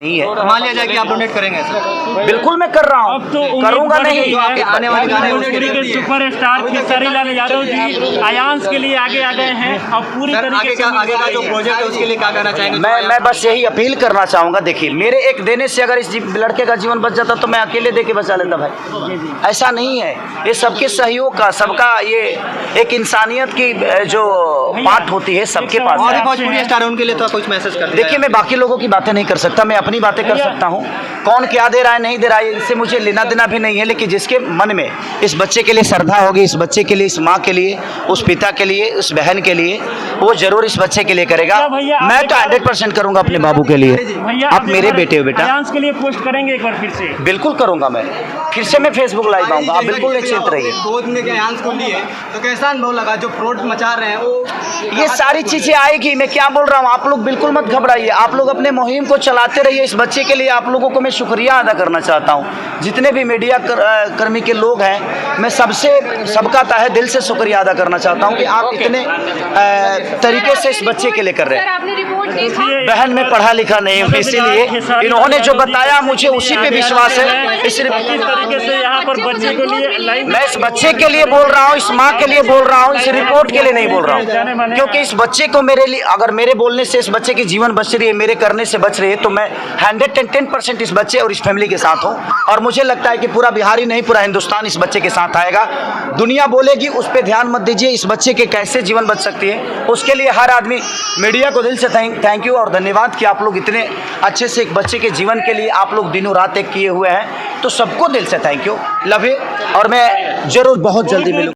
नहीं है। मान लिया जाए कि आप डोनेट करेंगे सर। बिल्कुल मैं कर रहा हूँ, तो करूँगा नहीं। आने वाले गाने भोजपुरी के सुपरस्टार खेसारी लाल यादव जी आयांश के लिए आगे आ गए हैं और पूरी सर तरीके से आगे का जो प्रोजेक्ट है उसके लिए क्या कहना चाहेंगे? मैं बस यही अपील करना चाहूँगा। देखिए, मेरे एक देने से अगर इस लड़के का जीवन बच जाता तो मैं अकेले दे के बचा लेता भाई। ऐसा नहीं है, ये सबके सहयोग का, सबका ये एक इंसानियत की जो बात होती है सबके पास और है। भोजपुरी स्टार है उनके लिए तो कुछ मैसेज कर देखिए, मैं बाकी लोगों की बातें नहीं कर सकता, मैं अपनी बातें कर सकता हूँ। कौन क्या दे रहा है नहीं दे रहा है इससे मुझे लेना देना भी नहीं है, लेकिन जिसके मन में इस बच्चे के लिए श्रद्धा होगी, इस बच्चे के लिए, इस माँ के लिए, उस पिता के लिए, उस बहन के लिए, वो जरूर इस बच्चे के लिए करेगा। मैं तो 100% करूँगा अपने बाबू के लिए। आप मेरे बेटे हो बेटा। आयांश के लिए पोस्ट करेंगे एक बार फिर से? बिल्कुल करूँगा, मैं फिर से मैं फेसबुक लाइव आऊँगा। आप बिल्कुल निश्चिंत रहिए। गोद में के आयांश को लिए तो कैसा अनुभव लगा? जो फ्रॉड मचा रहे हैं वो ये सारी चीजें आएगी, मैं क्या बोल रहा हूँ, आप लोग बिल्कुल मत घबराइए। आप लोग अपने मुहिम को चलाते रहिए। इस बच्चे के लिए आप लोगों को मैं शुक्रिया अदा करना चाहता हूँ। जितने भी मीडिया कर्मी के लोग हैं, मैं सबका तहे दिल से शुक्रिया अदा करना चाहता हूँ कि आप इतने तरीके से इस बच्चे के लिए कर रहे हैं। बहन में पढ़ा लिखा नहीं हूँ, इसीलिए इन्होंने जो बताया मुझे उसी पे विश्वास है। इस तरीके से यहाँ पर बच्चे के लिए मैं इस बच्चे के लिए बोल रहा हूँ, इस माँ के लिए बोल रहा हूँ, इस रिपोर्ट के लिए नहीं बोल रहा हूँ। क्योंकि इस बच्चे को मेरे लिए, अगर मेरे बोलने से इस बच्चे की जीवन बच रही है, मेरे करने से बच रही है, तो मैं 110% इस बच्चे और इस फैमिली के साथ हूँ। और मुझे लगता है कि पूरा बिहार ही नहीं, पूरा हिंदुस्तान इस बच्चे के साथ आएगा। दुनिया बोलेगी, उस पर ध्यान मत दीजिए। इस बच्चे के कैसे जीवन बच सकती है, उसके लिए हर आदमी, मीडिया को दिल से थैंक यू और धन्यवाद कि आप लोग इतने अच्छे से एक बच्चे के जीवन के लिए आप लोग दिनों रात एक किए हुए हैं। तो सबको दिल से थैंक यू, लव यू। और मैं जरूर बहुत जल्दी मिलूँ।